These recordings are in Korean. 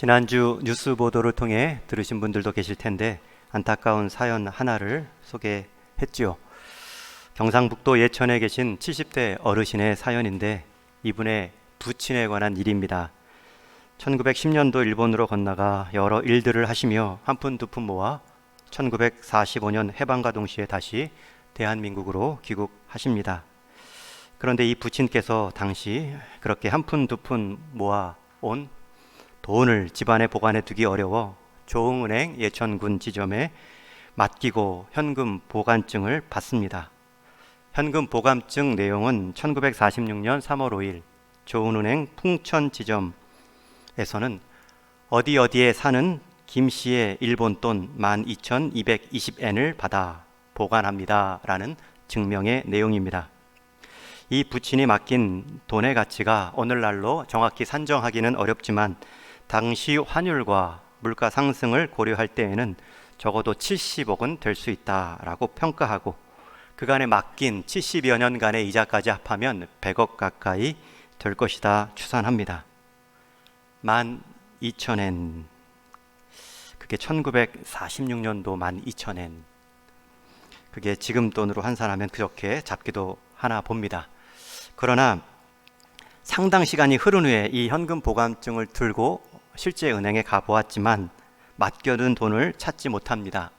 지난주 뉴스 보도를 통해 들으신 분들도 계실 텐데 안타까운 사연 하나를 소개했지요. 경상북도 예천에 계신 70대 어르신의 사연인데 이분의 부친에 관한 일입니다. 1910년도 일본으로 건너가 여러 일들을 하시며 한 푼 두 푼 모아 1945년 해방과 동시에 다시 대한민국으로 귀국하십니다. 그런데 이 부친께서 당시 그렇게 한 푼 두 푼 모아 온 돈을 집안에 보관해 두기 어려워 조흥은행 예천군 지점에 맡기고 현금 보관증을 받습니다. 현금 보관증 내용은 1946년 3월 5일 조흥은행 풍천 지점에서는 어디 어디에 사는 김 씨의 일본 돈 12,220엔을 받아 보관합니다 라는 증명의 내용입니다. 이 부친이 맡긴 돈의 가치가 오늘날로 정확히 산정하기는 어렵지만 당시 환율과 물가 상승을 고려할 때에는 적어도 70억은 될 수 있다라고 평가하고 그간에 맡긴 70여 년간의 이자까지 합하면 100억 가까이 될 것이다 추산합니다. 12,000엔, 그게 1946년도 12,000엔, 그게 지금 돈으로 환산하면 그렇게 잡기도 하나 봅니다. 그러나 상당 시간이 흐른 후에 이 현금 보관증을 들고 실제 은행에 가보았지만 맡겨둔 돈을 찾지 못합니다.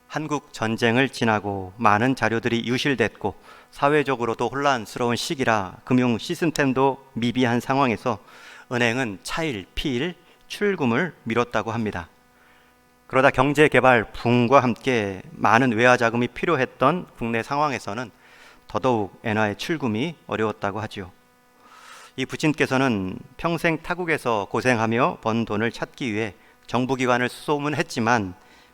한국 전쟁을 지나고 많은 자료들이 유실됐고 사회적으로도 혼란스러운 시기라 금융 시스템도 미비한 상황에서 은행은 차일 피일 출금을 미뤘다고 합니다. 그러다 경제개발 붐과 함께 많은 외화 자금이 필요했던 국내 상황에서는 더더욱 엔화의 출금이 어려웠다고 하죠. 이 부친께서는 평생 타국에서 고생하며 번 돈을 찾기 위해 정부기관을 수소문했지만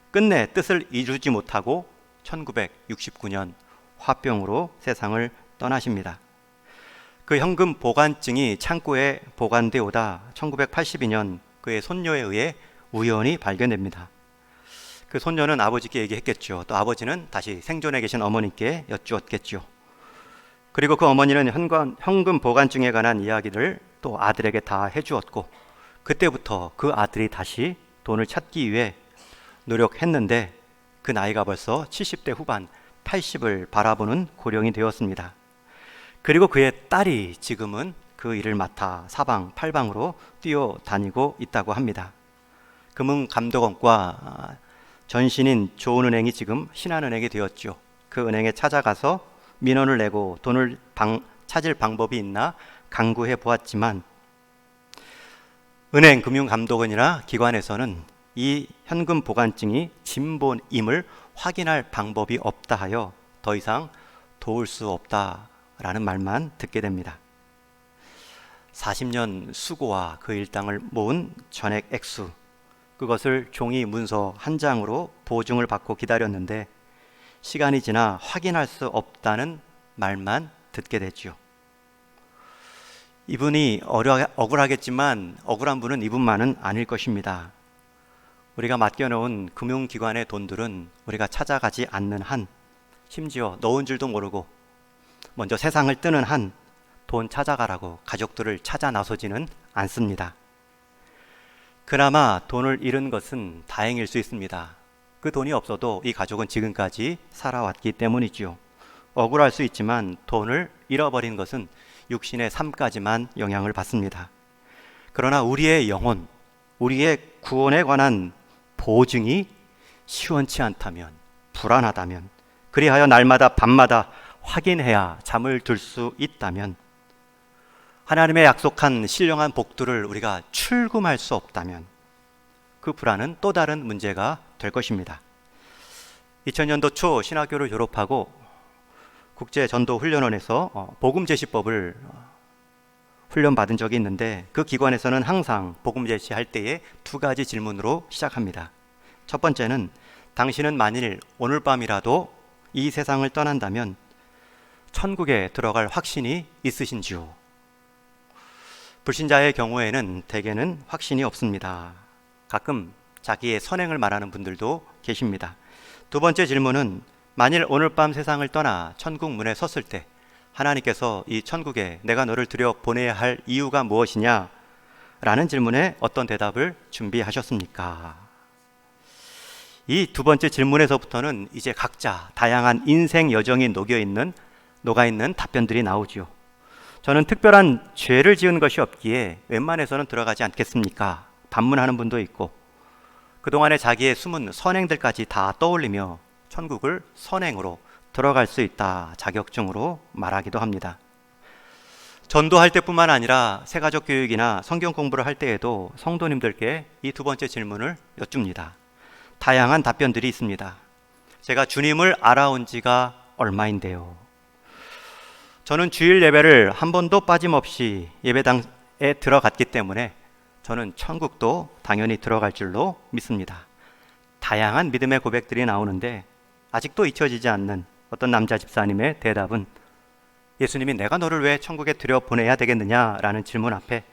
끝내 뜻을 이루지 못하고 1969년 화병으로 세상을 떠나십니다. 그 현금 보관증이 창고에 보관되어 오다 1982년 그의 손녀에 의해 우연히 발견됩니다. 그 손녀는 아버지께 얘기했겠죠. 또 아버지는 다시 생존해 계신 어머니께 여쭈었겠죠. 그리고 그 어머니는 현금 보관증에 관한 이야기를 또 아들에게 다 해주었고 그때부터 그 아들이 다시 돈을 찾기 위해 노력했는데 그 나이가 벌써 70대 후반 80을 바라보는 고령이 되었습니다. 그리고 그의 딸이 지금은 그 일을 맡아 사방팔방으로 뛰어다니고 있다고 합니다. 금융감독원과 전신인 조은은행이 지금 신한은행이 되었죠. 그 은행에 찾아가서 민원을 내고 돈을 찾을 방법이 있나 강구해 보았지만 은행 금융감독원이나 기관에서는 이 현금 보관증이 진본임을 확인할 방법이 없다 하여 더 이상 도울 수 없다라는 말만 듣게 됩니다. 40년 수고와 그 일당을 모은 전액 액수, 그것을 종이 문서 한 장으로 보증을 받고 기다렸는데 시간이 지나 확인할 수 없다는 말만 듣게 되죠. 이분이 억울하겠지만 억울한 분은 이분만은 아닐 것입니다. 우리가 맡겨놓은 금융기관의 돈들은 우리가 찾아가지 않는 한, 심지어 넣은 줄도 모르고 먼저 세상을 뜨는 한 돈 찾아가라고 가족들을 찾아 나서지는 않습니다. 그나마 돈을 잃은 것은 다행일 수 있습니다. 그 돈이 없어도 이 가족은 지금까지 살아왔기 때문이지요. 억울할 수 있지만 돈을 잃어버린 것은 육신의 삶까지만 영향을 받습니다. 그러나 우리의 영혼, 우리의 구원에 관한 보증이 시원치 않다면, 불안하다면, 그리하여 날마다 밤마다 확인해야 잠을 들 수 있다면, 하나님의 약속한 신령한 복들을 우리가 출금할 수 없다면 그 불안은 또 다른 문제가 될 것입니다. 2000년도 초 신학교를 졸업하고 국제전도훈련원에서 복음제시법을 훈련받은 적이 있는데 그 기관에서는 항상 복음제시할 때에 두 가지 질문으로 시작합니다. 첫 번째는 당신은 만일 오늘 밤이라도 이 세상을 떠난다면 천국에 들어갈 확신이 있으신지요? 불신자의 경우에는 대개는 확신이 없습니다. 가끔 자기의 선행을 말하는 분들도 계십니다. 두 번째 질문은 만일 오늘 밤 세상을 떠나 천국 문에 섰을 때 하나님께서 이 천국에 내가 너를 들여 보내야 할 이유가 무엇이냐 라는 질문에 어떤 대답을 준비하셨습니까? 이 두 번째 질문에서부터는 이제 각자 다양한 인생 여정이 녹아있는 답변들이 나오지요. 저는 특별한 죄를 지은 것이 없기에 웬만해서는 들어가지 않겠습니까? 반문하는 분도 있고, 그동안의 자기의 숨은 선행들까지 다 떠올리며 천국을 선행으로 들어갈 수 있다 자격증으로 말하기도 합니다. 전도할 때뿐만 아니라 새가족 교육이나 성경 공부를 할 때에도 성도님들께 이 두 번째 질문을 여쭙니다. 다양한 답변들이 있습니다. 제가 주님을 알아온 지가 얼마인데요? 저는 주일 예배를 한 번도 빠짐없이 예배당에 들어갔기 때문에 저는 천국도 당연히 들어갈 줄로 믿습니다. 다양한 믿음의 고백들이 나오는데 아직도 잊혀지지 않는 어떤 남자 집사님의 대답은 예수님이 내가 너를 왜 천국에 들여보내야 되겠느냐라는 질문 앞에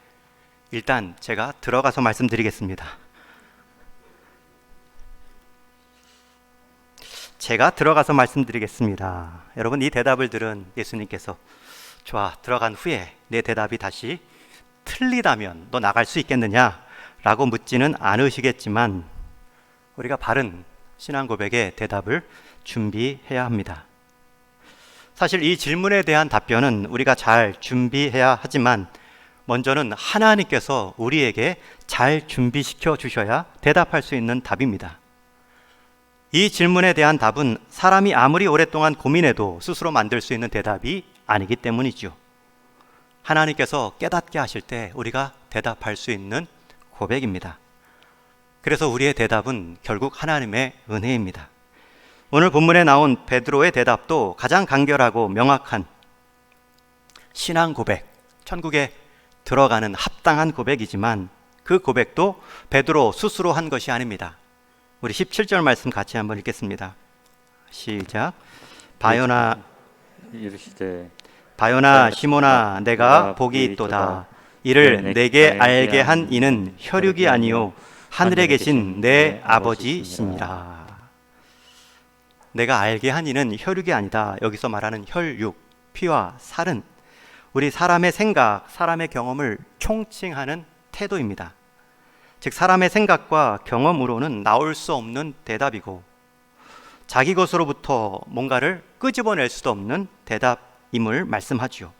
일단 제가 들어가서 말씀드리겠습니다. 여러분, 이 대답을 들은 예수님께서 좋아, 들어간 후에 내 대답이 다시 틀리다면 너 나갈 수 있겠느냐? 라고 묻지는 않으시겠지만 우리가 바른 신앙 고백의 대답을 준비해야 합니다. 사실 이 질문에 대한 답변은 우리가 잘 준비해야 하지만 먼저는 하나님께서 우리에게 잘 준비시켜 주셔야 대답할 수 있는 답입니다. 이 질문에 대한 답은 사람이 아무리 오랫동안 고민해도 스스로 만들 수 있는 대답이 아니기 때문이죠. 하나님께서 깨닫게 하실 때 우리가 대답할 수 있는 고백입니다. 그래서 우리의 대답은 결국 하나님의 은혜입니다. 오늘 본문에 나온 베드로의 대답도 가장 간결하고 명확한 신앙 고백, 천국에 들어가는 합당한 고백이지만 그 고백도 베드로 스스로 한 것이 아닙니다. 우리 17절 말씀 같이 한번 읽겠습니다. 시작. 바요나 시몬아 내가 복이 있도다. 이를 내게 알게 한 이는 혈육이 아니요 하늘에 계신 내 아버지시니라. 내가 알게 한 이는 혈육이 아니다. 여기서 말하는 혈육, 피와 살은 우리 사람의 생각, 사람의 경험을 총칭하는 태도입니다. 즉 사람의 생각과 경험으로는 나올 수 없는 대답이고 자기 것으로부터 뭔가를 끄집어낼 수도 없는 대답임을 말씀하지요.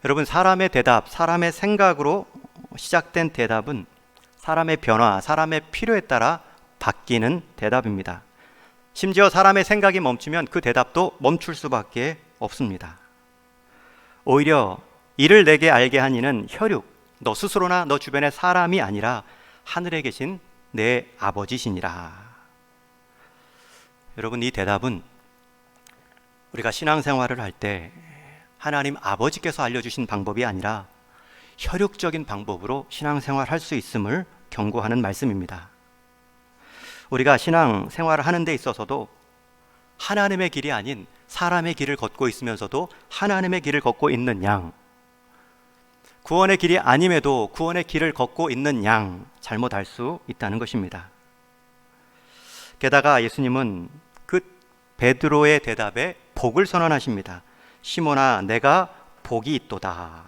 여러분, 사람의 대답, 사람의 생각으로 시작된 대답은 사람의 변화, 사람의 필요에 따라 바뀌는 대답입니다. 심지어 사람의 생각이 멈추면 그 대답도 멈출 수밖에 없습니다. 오히려 이를 내게 알게 한 이는 혈육, 너 스스로나 너 주변의 사람이 아니라 하늘에 계신 내 아버지시니라. 여러분, 이 대답은 우리가 신앙생활을 할 때 하나님 아버지께서 알려주신 방법이 아니라 혈육적인 방법으로 신앙생활을 할 수 있음을 경고하는 말씀입니다. 우리가 신앙생활을 하는 데 있어서도 하나님의 길이 아닌 사람의 길을 걷고 있으면서도 하나님의 길을 걷고 있는 양, 구원의 길이 아님에도 구원의 길을 걷고 있는 양, 잘못 알 수 있다는 것입니다. 게다가 예수님은 그 베드로의 대답에 복을 선언하십니다. 시몬아 내가 복이 있도다.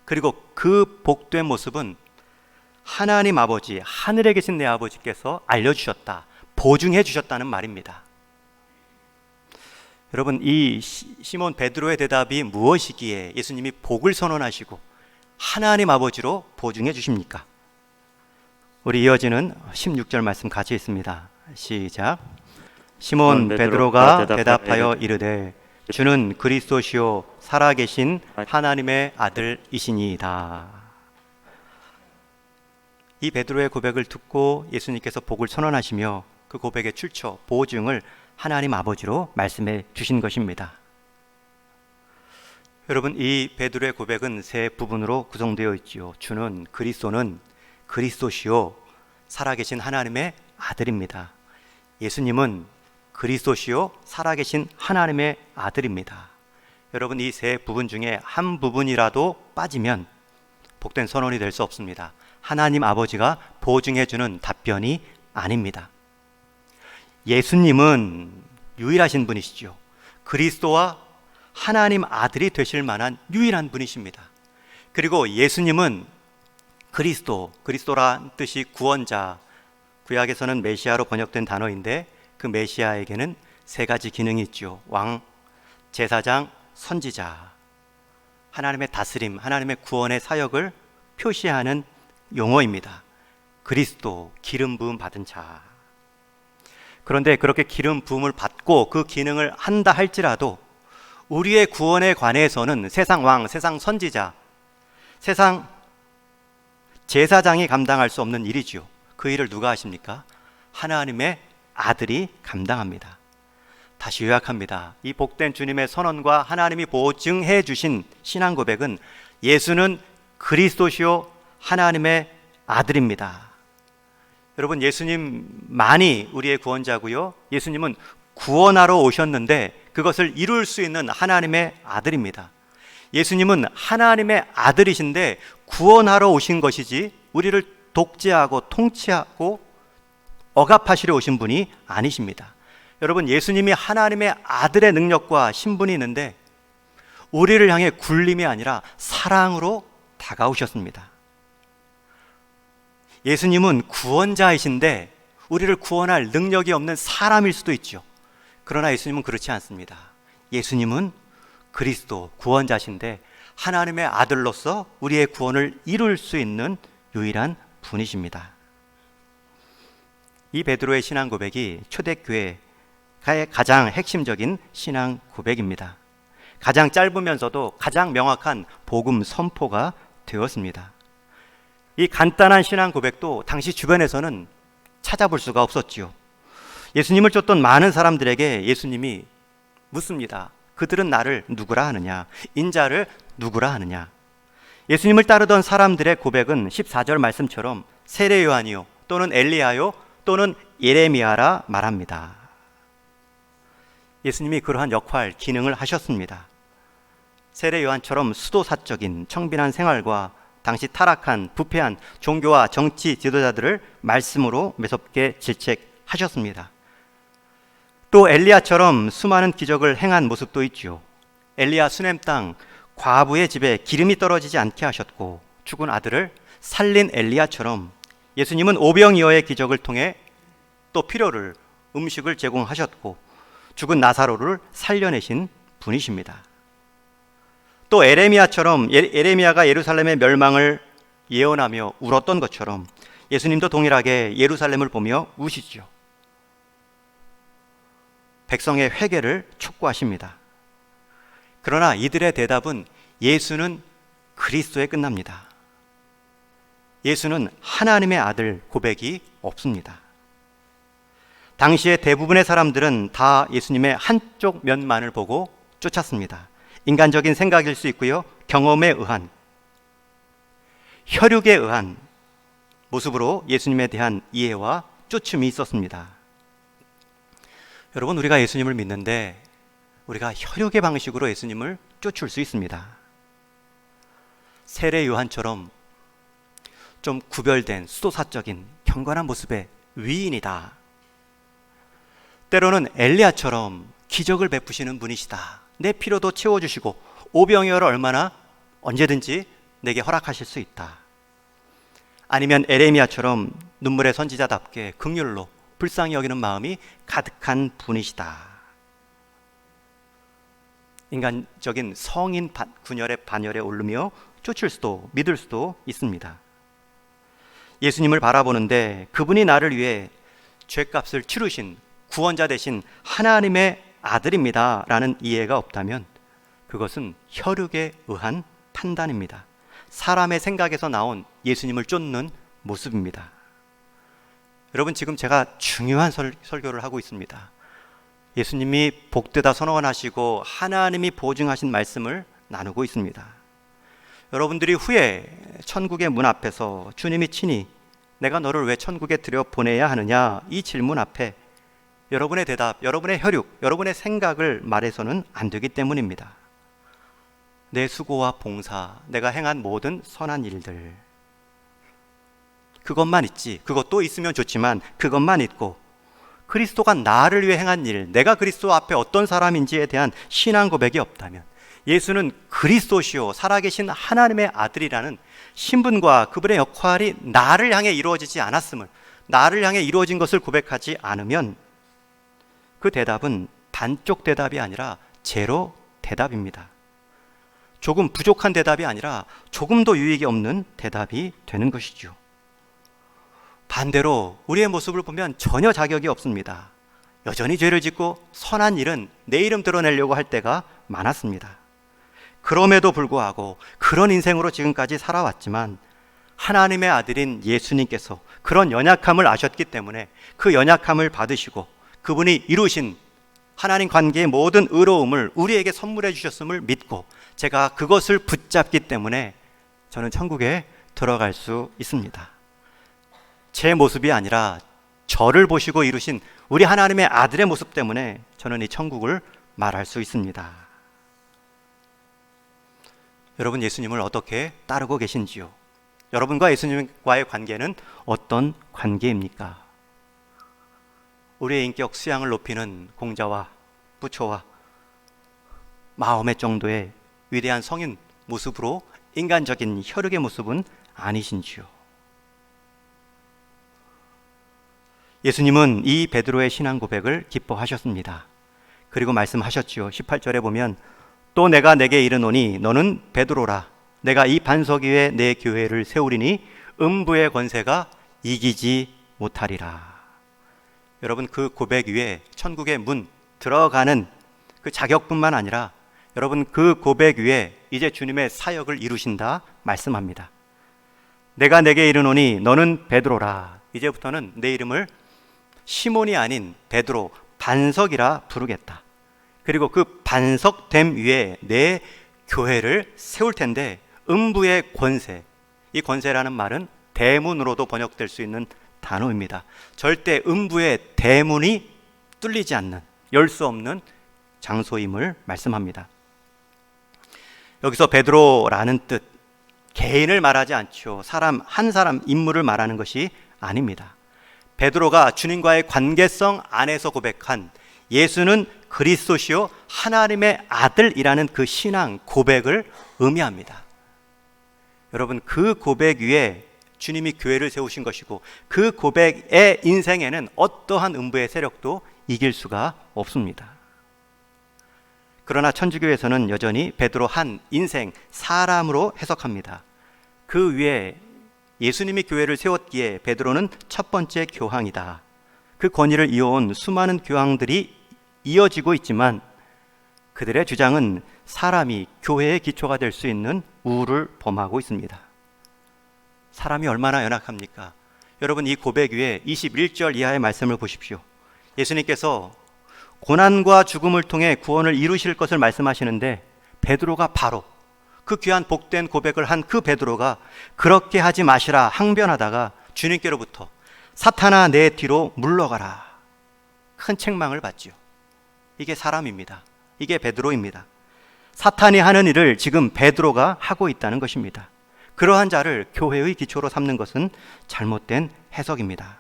그리고 그 복된 모습은 하나님 아버지, 하늘에 계신 내 아버지께서 알려주셨다, 보증해 주셨다는 말입니다. 여러분, 이 시몬 베드로의 대답이 무엇이기에 예수님이 복을 선언하시고 하나님 아버지로 보증해 주십니까? 우리 이어지는 16절 말씀 같이 있습니다. 시작. 시몬 베드로가 대답하여 이르되 주는 그리스도시요 살아계신 하나님의 아들이시니이다. 이 베드로의 고백을 듣고 예수님께서 복을 선언하시며 그 고백의 출처, 보증을 하나님 아버지로 말씀해 주신 것입니다. 여러분, 이 베드로의 고백은 세 부분으로 구성되어 있지요. 주는 그리스도는 그리스도시요 살아계신 하나님의 아들입니다. 예수님은 그리스도시요 살아계신 하나님의 아들입니다. 여러분, 이 세 부분 중에 한 부분이라도 빠지면 복된 선언이 될 수 없습니다. 하나님 아버지가 보증해주는 답변이 아닙니다. 예수님은 유일하신 분이시죠. 그리스도와 하나님 아들이 되실 만한 유일한 분이십니다. 그리고 예수님은 그리스도란 뜻이 구원자, 구약에서는 메시아로 번역된 단어인데 그 메시아에게는 세 가지 기능이 있죠. 왕, 제사장, 선지자. 하나님의 다스림, 하나님의 구원의 사역을 표시하는 용어입니다. 그리스도, 기름 부음 받은 자. 그런데 그렇게 기름 부음을 받고 그 기능을 한다 할지라도 우리의 구원에 관해서는 세상 왕, 세상 선지자, 세상 제사장이 감당할 수 없는 일이지요. 그 일을 누가 하십니까? 하나님의 아들이 감당합니다. 다시 요약합니다. 이 복된 주님의 선언과 하나님이 보증해 주신 신앙 고백은 예수는 그리스도시요 하나님의 아들입니다. 여러분, 예수님만이 우리의 구원자고요, 예수님은 구원하러 오셨는데 그것을 이룰 수 있는 하나님의 아들입니다. 예수님은 하나님의 아들이신데 구원하러 오신 것이지 우리를 독재하고 통치하고 억압하시려 오신 분이 아니십니다. 여러분, 예수님이 하나님의 아들의 능력과 신분이 있는데 우리를 향해 굴림이 아니라 사랑으로 다가오셨습니다. 예수님은 구원자이신데 우리를 구원할 능력이 없는 사람일 수도 있죠. 그러나 예수님은 그렇지 않습니다. 예수님은 그리스도, 구원자신데 하나님의 아들로서 우리의 구원을 이룰 수 있는 유일한 분이십니다. 이 베드로의 신앙 고백이 초대교회의 가장 핵심적인 신앙 고백입니다. 가장 짧으면서도 가장 명확한 복음 선포가 되었습니다. 이 간단한 신앙 고백도 당시 주변에서는 찾아볼 수가 없었지요. 예수님을 쫓던 많은 사람들에게 예수님이 묻습니다. 그들은 나를 누구라 하느냐? 인자를 누구라 하느냐? 예수님을 따르던 사람들의 고백은 14절 말씀처럼 세례 요한이요, 또는 엘리야요, 또는 예레미야라 말합니다. 예수님이 그러한 역할, 기능을 하셨습니다. 세례 요한처럼 수도사적인 청빈한 생활과 당시 타락한 부패한 종교와 정치 지도자들을 말씀으로 매섭게 질책하셨습니다. 또 엘리야처럼 수많은 기적을 행한 모습도 있죠. 엘리야 수냄 땅 과부의 집에 기름이 떨어지지 않게 하셨고, 죽은 아들을 살린 엘리야처럼 예수님은 오병이어의 기적을 통해 또 필요를, 음식을 제공하셨고 죽은 나사로를 살려내신 분이십니다. 또 에레미야처럼 에레미야가 예루살렘의 멸망을 예언하며 울었던 것처럼 예수님도 동일하게 예루살렘을 보며 우시죠. 백성의 회개를 촉구하십니다. 그러나 이들의 대답은 예수는 그리스도에 끝납니다. 예수는 하나님의 아들 고백이 없습니다. 당시의 대부분의 사람들은 다 예수님의 한쪽 면만을 보고 쫓았습니다. 인간적인 생각일 수 있고요, 경험에 의한, 혈육에 의한 모습으로 예수님에 대한 이해와 쫓음이 있었습니다. 여러분, 우리가 예수님을 믿는데 우리가 혈육의 방식으로 예수님을 쫓을 수 있습니다. 세례 요한처럼 좀 구별된 수도사적인 경건한 모습의 위인이다. 때로는 엘리야처럼 기적을 베푸시는 분이시다. 내 필요도 채워주시고 오병이어를 얼마나 언제든지 내게 허락하실 수 있다. 아니면 에레미야처럼 눈물의 선지자답게 긍휼로 불쌍히 여기는 마음이 가득한 분이시다. 인간적인 성인 분열의 반열에 오르며 쫓을 수도 믿을 수도 있습니다. 예수님을 바라보는데 그분이 나를 위해 죄값을 치르신 구원자 되신 하나님의 아들입니다 라는 이해가 없다면 그것은 혈육에 의한 판단입니다. 사람의 생각에서 나온 예수님을 쫓는 모습입니다. 여러분, 지금 제가 중요한 설교를 하고 있습니다. 예수님이 복되다 선언하시고 하나님이 보증하신 말씀을 나누고 있습니다. 여러분들이 후에 천국의 문 앞에서 주님이 친히 내가 너를 왜 천국에 들여보내야 하느냐, 이 질문 앞에 여러분의 대답, 여러분의 혈육, 여러분의 생각을 말해서는 안 되기 때문입니다. 내 수고와 봉사, 내가 행한 모든 선한 일들, 그것만 있지, 그것도 있으면 좋지만 그것만 있고 그리스도가 나를 위해 행한 일, 내가 그리스도 앞에 어떤 사람인지에 대한 신앙 고백이 없다면 예수는 그리스도시요 살아계신 하나님의 아들이라는 신분과 그분의 역할이 나를 향해 이루어지지 않았음을, 나를 향해 이루어진 것을 고백하지 않으면 그 대답은 반쪽 대답이 아니라 제로 대답입니다. 조금 부족한 대답이 아니라 조금도 유익이 없는 대답이 되는 것이죠. 반대로 우리의 모습을 보면 전혀 자격이 없습니다. 여전히 죄를 짓고 선한 일은 내 이름 드러내려고 할 때가 많았습니다. 그럼에도 불구하고 그런 인생으로 지금까지 살아왔지만 하나님의 아들인 예수님께서 그런 연약함을 아셨기 때문에 그 연약함을 받으시고 그분이 이루신 하나님 관계의 모든 의로움을 우리에게 선물해 주셨음을 믿고 제가 그것을 붙잡기 때문에 저는 천국에 들어갈 수 있습니다. 제 모습이 아니라 저를 보시고 이루신 우리 하나님의 아들의 모습 때문에 저는 이 천국을 말할 수 있습니다. 여러분, 예수님을 어떻게 따르고 계신지요? 여러분과 예수님과의 관계는 어떤 관계입니까? 우리의 인격 수양을 높이는 공자와 부처와 마음의 정도의 위대한 성인 모습으로 인간적인 혈육의 모습은 아니신지요? 예수님은 이 베드로의 신앙 고백을 기뻐하셨습니다. 그리고 말씀하셨지요. 18절에 보면 또 내가 내게 이르노니 너는 베드로라. 내가 이 반석 위에 내 교회를 세우리니 음부의 권세가 이기지 못하리라. 여러분, 그 고백 위에 천국의 문 들어가는 그 자격뿐만 아니라 여러분 그 고백 위에 이제 주님의 사역을 이루신다 말씀합니다. 내가 내게 이르노니 너는 베드로라. 이제부터는 내 이름을 시몬이 아닌 베드로, 반석이라 부르겠다. 그리고 그 반석됨 위에 내 교회를 세울 텐데 음부의 권세, 이 권세라는 말은 대문으로도 번역될 수 있는 단어입니다. 절대 음부의 대문이 뚫리지 않는, 열 수 없는 장소임을 말씀합니다. 여기서 베드로라는 뜻, 개인을 말하지 않죠. 사람, 한 사람, 인물을 말하는 것이 아닙니다. 베드로가 주님과의 관계성 안에서 고백한 예수는 그리스도시요 하나님의 아들이라는 그 신앙 고백을 의미합니다. 여러분, 그 고백 위에 주님이 교회를 세우신 것이고 그 고백의 인생에는 어떠한 음부의 세력도 이길 수가 없습니다. 그러나 천주교에서는 여전히 베드로 한 인생, 사람으로 해석합니다. 그 위에 예수님이 교회를 세웠기에 베드로는 첫 번째 교황이다. 그 권위를 이어온 수많은 교황들이 이어지고 있지만 그들의 주장은 사람이 교회의 기초가 될 수 있는 우를 범하고 있습니다. 사람이 얼마나 연약합니까? 여러분, 이 고백 위에 21절 이하의 말씀을 보십시오. 예수님께서 고난과 죽음을 통해 구원을 이루실 것을 말씀하시는데 베드로가 바로 그 귀한 복된 고백을 한 그 베드로가 그렇게 하지 마시라 항변하다가 주님께로부터 사탄아 내 뒤로 물러가라 큰 책망을 받지요. 이게 사람입니다. 이게 베드로입니다. 사탄이 하는 일을 지금 베드로가 하고 있다는 것입니다. 그러한 자를 교회의 기초로 삼는 것은 잘못된 해석입니다.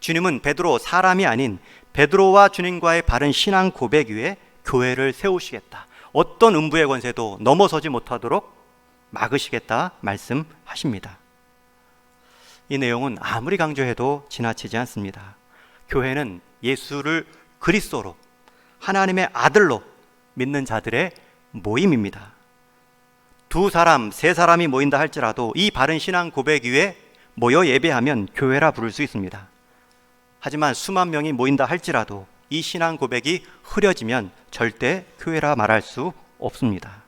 주님은 베드로 사람이 아닌 베드로와 주님과의 바른 신앙 고백 위에 교회를 세우시겠다. 어떤 음부의 권세도 넘어서지 못하도록 막으시겠다 말씀하십니다. 이 내용은 아무리 강조해도 지나치지 않습니다. 교회는 예수를 그리스도로 하나님의 아들로 믿는 자들의 모임입니다. 두 사람, 세 사람이 모인다 할지라도 이 바른 신앙 고백 위에 모여 예배하면 교회라 부를 수 있습니다. 하지만 수만 명이 모인다 할지라도 이 신앙 고백이 흐려지면 절대 교회라 말할 수 없습니다.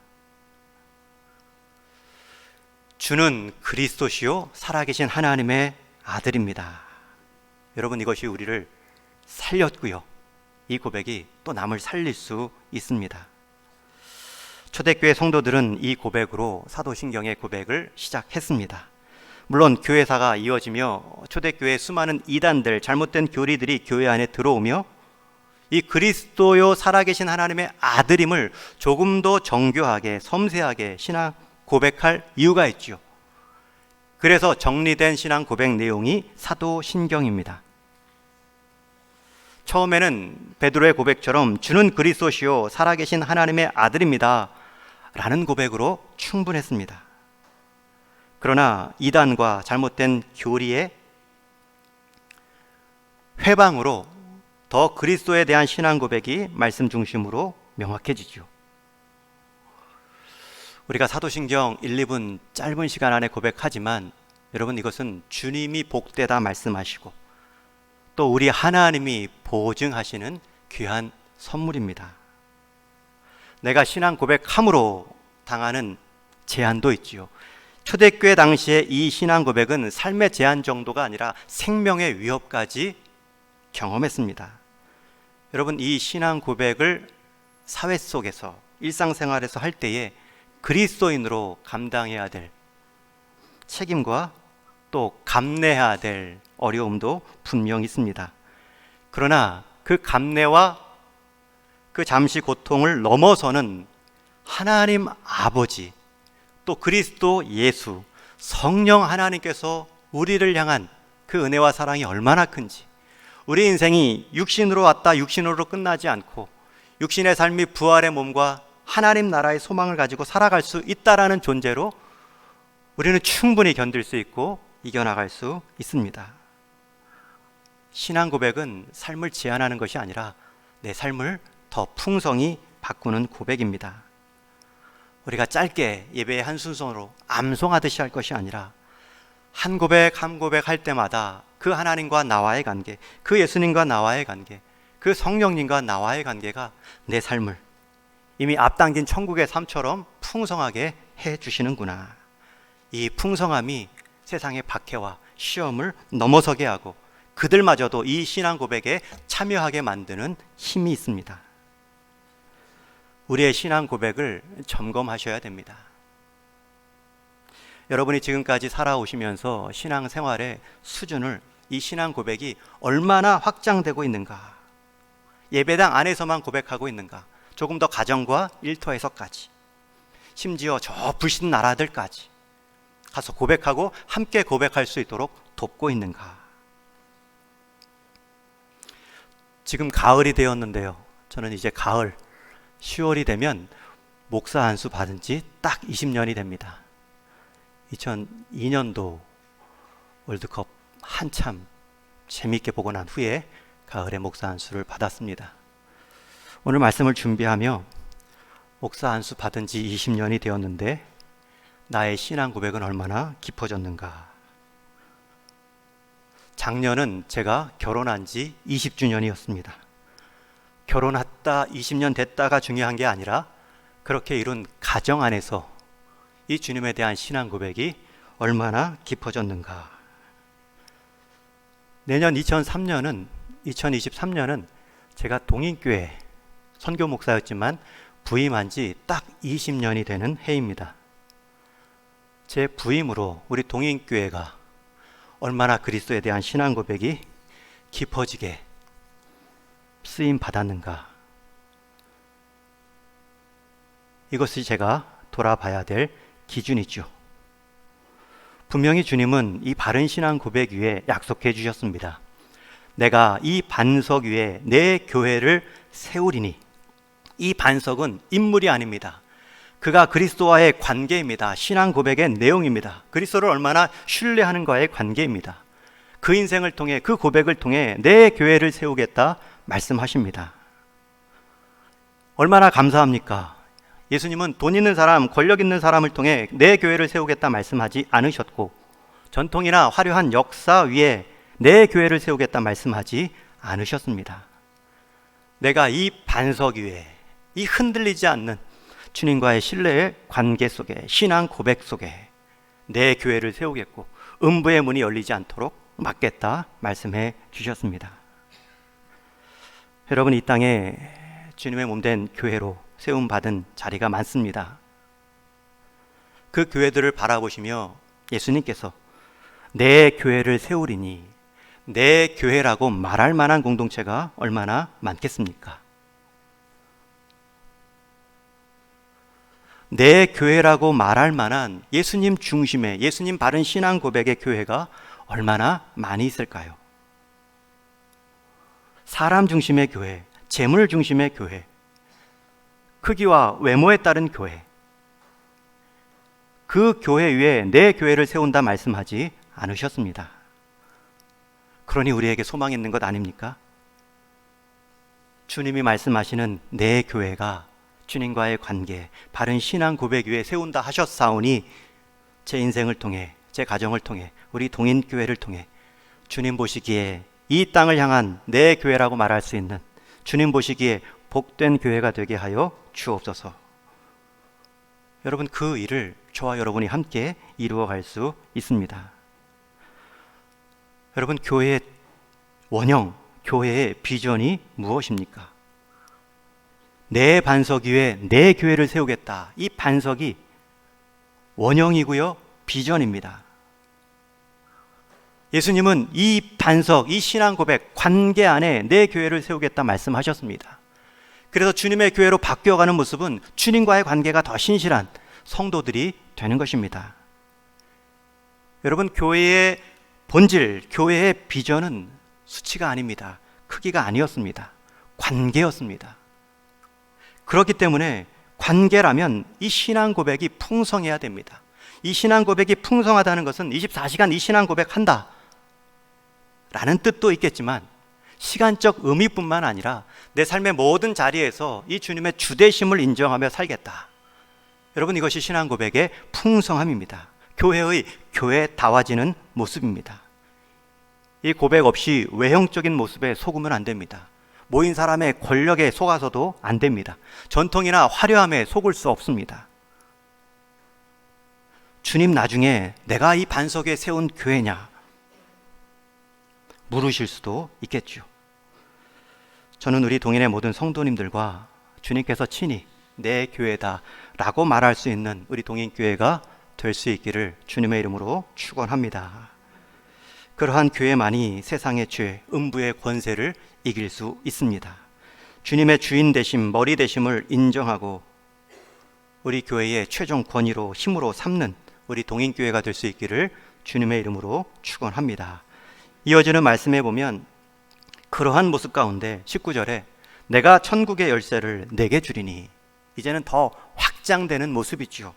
주는 그리스도시요 살아계신 하나님의 아들입니다. 여러분, 이것이 우리를 살렸고요. 이 고백이 또 남을 살릴 수 있습니다. 초대교회 성도들은 이 고백으로 사도신경의 고백을 시작했습니다. 물론 교회사가 이어지며 초대교회 수많은 이단들, 잘못된 교리들이 교회 안에 들어오며 이 그리스도요 살아계신 하나님의 아들임을 조금 더 정교하게 섬세하게 신앙 고백할 이유가 있죠. 그래서 정리된 신앙 고백 내용이 사도신경입니다. 처음에는 베드로의 고백처럼 주는 그리스도시요 살아계신 하나님의 아들입니다 라는 고백으로 충분했습니다. 그러나 이단과 잘못된 교리의 회방으로 더 그리스도에 대한 신앙 고백이 말씀 중심으로 명확해지죠. 우리가 사도신경 1, 2분 짧은 시간 안에 고백하지만 여러분, 이것은 주님이 복되다 말씀하시고 또 우리 하나님이 보증하시는 귀한 선물입니다. 내가 신앙 고백함으로 당하는 제한도 있지요. 초대교회 당시에 이 신앙 고백은 삶의 제한 정도가 아니라 생명의 위협까지 경험했습니다. 여러분, 이 신앙 고백을 사회 속에서 일상생활에서 할 때에 그리스도인으로 감당해야 될 책임과 또 감내해야 될 어려움도 분명히 있습니다. 그러나 그 감내와 그 잠시 고통을 넘어서는 하나님 아버지, 또 그리스도 예수, 성령 하나님께서 우리를 향한 그 은혜와 사랑이 얼마나 큰지, 우리 인생이 육신으로 왔다 육신으로 끝나지 않고 육신의 삶이 부활의 몸과 하나님 나라의 소망을 가지고 살아갈 수 있다라는 존재로 우리는 충분히 견딜 수 있고 이겨나갈 수 있습니다. 신앙 고백은 삶을 제한하는 것이 아니라 내 삶을 더 풍성히 바꾸는 고백입니다. 우리가 짧게 예배의 한 순서로 암송하듯이 할 것이 아니라 한 고백 한 고백 할 때마다 그 하나님과 나와의 관계, 그 예수님과 나와의 관계, 그 성령님과 나와의 관계가 내 삶을 이미 앞당긴 천국의 삶처럼 풍성하게 해주시는구나. 이 풍성함이 세상의 박해와 시험을 넘어서게 하고 그들마저도 이 신앙 고백에 참여하게 만드는 힘이 있습니다. 우리의 신앙 고백을 점검하셔야 됩니다. 여러분이 지금까지 살아오시면서 신앙 생활의 수준을, 이 신앙 고백이 얼마나 확장되고 있는가, 예배당 안에서만 고백하고 있는가, 조금 더 가정과 일터에서까지, 심지어 저 불신 나라들까지 가서 고백하고 함께 고백할 수 있도록 돕고 있는가. 지금 가을이 되었는데요, 저는 이제 가을 10월이 되면 목사 안수 받은 지 딱 20년이 됩니다. 2002년도 월드컵 한참 재미있게 보고 난 후에 가을에 목사 안수를 받았습니다. 오늘 말씀을 준비하며 목사 안수 받은 지 20년이 되었는데 나의 신앙 고백은 얼마나 깊어졌는가. 작년은 제가 결혼한 지 20주년이었습니다. 결혼했다 20년 됐다가 중요한 게 아니라 그렇게 이룬 가정 안에서 이 주님에 대한 신앙 고백이 얼마나 깊어졌는가. 내년 2023년은 제가 동인교회 선교 목사였지만 부임한 지 딱 20년이 되는 해입니다. 제 부임으로 우리 동인교회가 얼마나 그리스도에 대한 신앙 고백이 깊어지게 쓰임 받았는가. 이것이 제가 돌아봐야 될 기준이죠. 분명히 주님은 이 바른 신앙 고백 위에 약속해 주셨습니다. 내가 이 반석 위에 내 교회를 세우리니. 이 반석은 인물이 아닙니다. 그가 그리스도와의 관계입니다. 신앙 고백의 내용입니다. 그리스도를 얼마나 신뢰하는가의 관계입니다. 그 인생을 통해, 그 고백을 통해 내 교회를 세우겠다 말씀하십니다. 얼마나 감사합니까? 예수님은 돈 있는 사람, 권력 있는 사람을 통해 내 교회를 세우겠다 말씀하지 않으셨고, 전통이나 화려한 역사 위에 내 교회를 세우겠다 말씀하지 않으셨습니다. 내가 이 반석 위에, 이 흔들리지 않는 주님과의 신뢰의 관계 속에, 신앙 고백 속에 내 교회를 세우겠고 음부의 문이 열리지 않도록 막겠다 말씀해 주셨습니다. 여러분, 이 땅에 주님의 몸된 교회로 세움받은 자리가 많습니다. 그 교회들을 바라보시며 예수님께서 내 교회를 세우리니, 내 교회라고 말할 만한 공동체가 얼마나 많겠습니까? 내 교회라고 말할 만한 예수님 중심의, 예수님 바른 신앙 고백의 교회가 얼마나 많이 있을까요? 사람 중심의 교회, 재물 중심의 교회, 크기와 외모에 따른 교회, 그 교회 위에 내 교회를 세운다 말씀하지 않으셨습니다. 그러니 우리에게 소망이 있는 것 아닙니까? 주님이 말씀하시는 내 교회가 주님과의 관계, 바른 신앙 고백 위에 세운다 하셨사오니 제 인생을 통해, 제 가정을 통해, 우리 동인교회를 통해 주님 보시기에 이 땅을 향한 내 교회라고 말할 수 있는, 주님 보시기에 복된 교회가 되게 하여 주옵소서. 여러분, 그 일을 저와 여러분이 함께 이루어갈 수 있습니다. 여러분, 교회의 원형, 교회의 비전이 무엇입니까? 내 반석 위에 내 교회를 세우겠다. 이 반석이 원형이고요, 비전입니다. 예수님은 이 반석, 이 신앙 고백, 관계 안에 내 교회를 세우겠다 말씀하셨습니다. 그래서 주님의 교회로 바뀌어가는 모습은 주님과의 관계가 더 신실한 성도들이 되는 것입니다. 여러분, 교회의 본질, 교회의 비전은 수치가 아닙니다. 크기가 아니었습니다. 관계였습니다. 그렇기 때문에 관계라면 이 신앙 고백이 풍성해야 됩니다. 이 신앙 고백이 풍성하다는 것은 24시간 이 신앙 고백한다 라는 뜻도 있겠지만, 시간적 의미뿐만 아니라 내 삶의 모든 자리에서 이 주님의 주되심을 인정하며 살겠다. 여러분, 이것이 신앙 고백의 풍성함입니다. 교회의 교회다워지는 모습입니다. 이 고백 없이 외형적인 모습에 속으면 안 됩니다. 모인 사람의 권력에 속아서도 안 됩니다. 전통이나 화려함에 속을 수 없습니다. 주님, 나중에 내가 이 반석에 세운 교회냐 물으실 수도 있겠죠. 저는 우리 동인의 모든 성도님들과 주님께서 친히 내 교회다 라고 말할 수 있는 우리 동인교회가 될 수 있기를 주님의 이름으로 축원합니다. 그러한 교회만이 세상의 죄, 음부의 권세를 이길 수 있습니다. 주님의 주인 되심, 머리 되심을 인정하고 우리 교회의 최종 권위로, 힘으로 삼는 우리 동인교회가 될 수 있기를 주님의 이름으로 축원합니다. 이어지는 말씀에 보면 그러한 모습 가운데 19절에 내가 천국의 열쇠를 내게 주리니, 이제는 더 확장되는 모습이지요.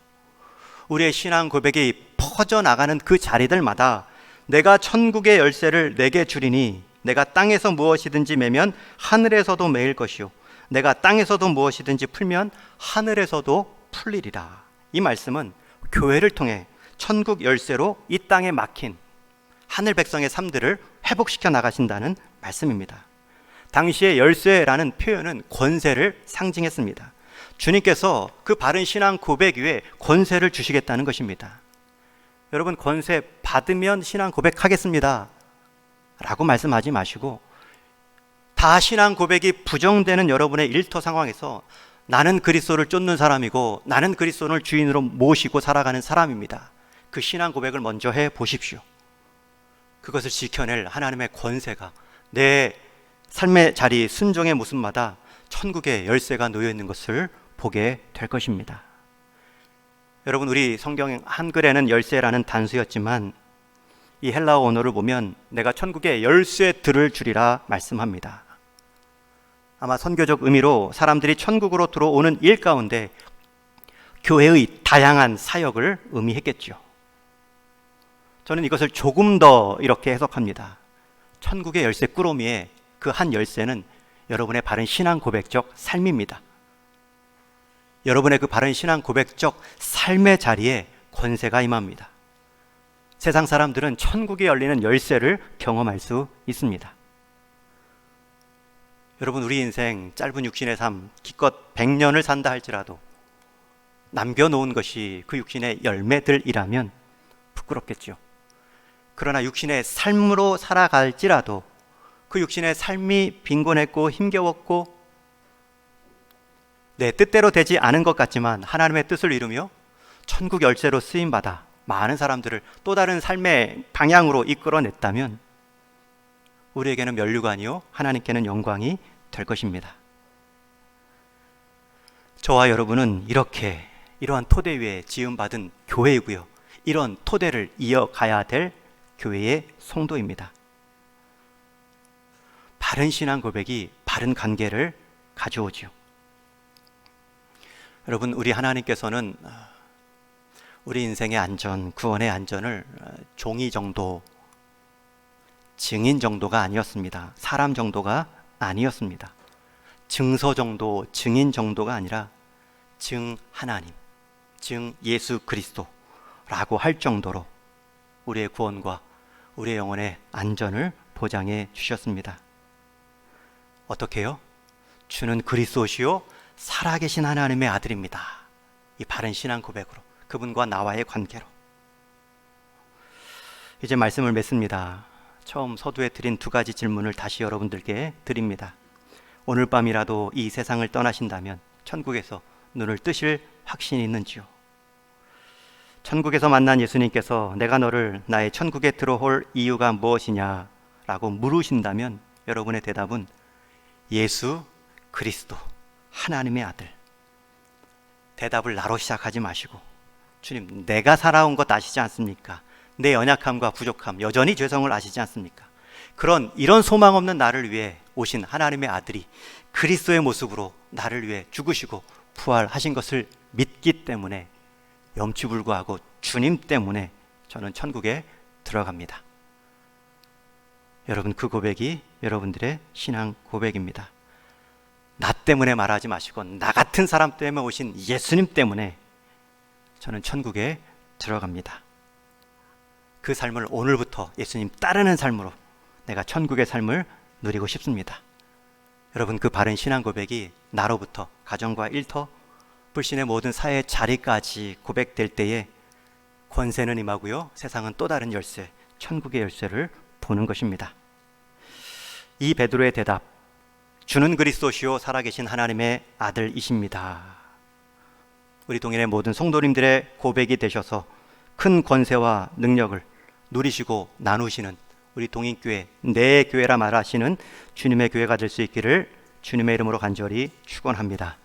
우리의 신앙 고백이 퍼져나가는 그 자리들마다 내가 천국의 열쇠를 내게 주리니, 내가 땅에서 무엇이든지 매면 하늘에서도 매일 것이요, 내가 땅에서도 무엇이든지 풀면 하늘에서도 풀리리라. 이 말씀은 교회를 통해 천국 열쇠로 이 땅에 막힌 하늘 백성의 삶들을 회복시켜 나가신다는 말씀입니다. 당시의 열쇠라는 표현은 권세를 상징했습니다. 주님께서 그 바른 신앙 고백 위에 권세를 주시겠다는 것입니다. 여러분, 권세 받으면 신앙 고백하겠습니다 라고 말씀하지 마시고, 다 신앙 고백이 부정되는 여러분의 일터 상황에서 나는 그리스도를 쫓는 사람이고 나는 그리스도를 주인으로 모시고 살아가는 사람입니다, 그 신앙 고백을 먼저 해 보십시오. 그것을 지켜낼 하나님의 권세가 내 삶의 자리, 순종의 모습마다 천국의 열쇠가 놓여 있는 것을 보게 될 것입니다. 여러분, 우리 성경 한글에는 열쇠라는 단수였지만 이 헬라어 언어를 보면 내가 천국의 열쇠들을 주리라 말씀합니다. 아마 선교적 의미로 사람들이 천국으로 들어오는 일 가운데 교회의 다양한 사역을 의미했겠죠. 저는 이것을 조금 더 이렇게 해석합니다. 천국의 열쇠 꾸러미의 그 한 열쇠는 여러분의 바른 신앙 고백적 삶입니다. 여러분의 그 바른 신앙 고백적 삶의 자리에 권세가 임합니다. 세상 사람들은 천국에 열리는 열쇠를 경험할 수 있습니다. 여러분, 우리 인생 짧은 육신의 삶, 기껏 100년을 산다 할지라도 남겨놓은 것이 그 육신의 열매들이라면 부끄럽겠죠. 그러나 육신의 삶으로 살아갈지라도 그 육신의 삶이 빈곤했고 힘겨웠고 내 뜻대로 되지 않은 것 같지만 하나님의 뜻을 이루며 천국 열쇠로 쓰임받아 많은 사람들을 또 다른 삶의 방향으로 이끌어냈다면 우리에게는 면류가 아니요 하나님께는 영광이 될 것입니다. 저와 여러분은 이러한 토대 위에 지음받은 교회이고요, 이런 토대를 이어가야 될 교회의 성도입니다. 바른 신앙 고백이 바른 관계를 가져오죠. 여러분, 우리 하나님께서는 우리 인생의 안전, 구원의 안전을 종이 정도, 증인 정도가 아니었습니다. 사람 정도가 아니었습니다. 증서 정도, 증인 정도가 아니라 증 하나님, 증 예수 그리스도라고 할 정도로 우리의 구원과 우리의 영혼의 안전을 보장해 주셨습니다. 어떻게요? 주는 그리스도시요 살아계신 하나님의 아들입니다. 이 바른 신앙 고백으로, 그분과 나와의 관계로. 이제 말씀을 맺습니다. 처음 서두에 드린 두 가지 질문을 다시 여러분들께 드립니다. 오늘 밤이라도 이 세상을 떠나신다면 천국에서 눈을 뜨실 확신이 있는지요? 천국에서 만난 예수님께서 내가 너를 나의 천국에 들어올 이유가 무엇이냐 라고 물으신다면 여러분의 대답은 예수 그리스도 하나님의 아들. 대답을 나로 시작하지 마시고, 주님, 내가 살아온 것 아시지 않습니까? 내 연약함과 부족함, 여전히 죄성을 아시지 않습니까? 이런 소망 없는 나를 위해 오신 하나님의 아들이 그리스도의 모습으로 나를 위해 죽으시고 부활하신 것을 믿기 때문에, 염치불구하고 주님 때문에 저는 천국에 들어갑니다. 여러분, 그 고백이 여러분들의 신앙 고백입니다. 나 때문에 말하지 마시고 나 같은 사람 때문에 오신 예수님 때문에 저는 천국에 들어갑니다. 그 삶을 오늘부터 예수님 따르는 삶으로 내가 천국의 삶을 누리고 싶습니다. 여러분, 그 바른 신앙 고백이 나로부터 가정과 일터, 불신의 모든 사회 자리까지 고백될 때에 권세는 임하고요, 세상은 또 다른 열쇠, 천국의 열쇠를 보는 것입니다. 이 베드로의 대답, 주는 그리스도시요 살아계신 하나님의 아들이십니다. 우리 동일의 모든 성도님들의 고백이 되셔서 큰 권세와 능력을 누리시고 나누시는 우리 동인교회, 내 교회라 말하시는 주님의 교회가 될 수 있기를 주님의 이름으로 간절히 축원합니다.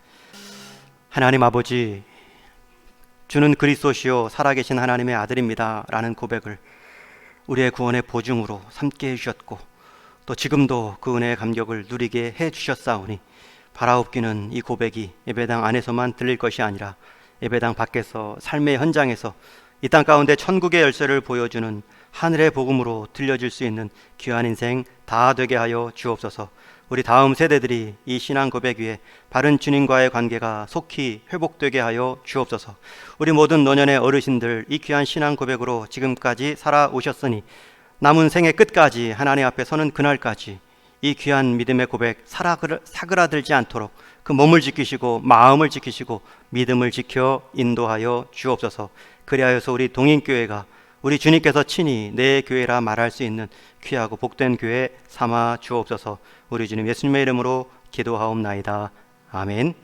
하나님 아버지, 주는 그리스도시요 살아계신 하나님의 아들입니다 라는 고백을 우리의 구원의 보증으로 삼게 해주셨고, 또 지금도 그 은혜의 감격을 누리게 해주셨사오니 바라옵기는 이 고백이 예배당 안에서만 들릴 것이 아니라 예배당 밖에서, 삶의 현장에서 이 땅 가운데 천국의 열쇠를 보여주는 하늘의 복음으로 들려질 수 있는 귀한 인생 다 되게 하여 주옵소서. 우리 다음 세대들이 이 신앙 고백 위에 바른 주님과의 관계가 속히 회복되게 하여 주옵소서. 우리 모든 노년의 어르신들, 이 귀한 신앙 고백으로 지금까지 살아오셨으니 남은 생의 끝까지 하나님 앞에 서는 그날까지 이 귀한 믿음의 고백 사그라들지 않도록 그 몸을 지키시고 마음을 지키시고 믿음을 지켜 인도하여 주옵소서. 그리하여서 우리 동인교회가 우리 주님께서 친히 내 교회라 말할 수 있는 귀하고 복된 교회 삼아 주옵소서. 우리 주님 예수님의 이름으로 기도하옵나이다. 아멘.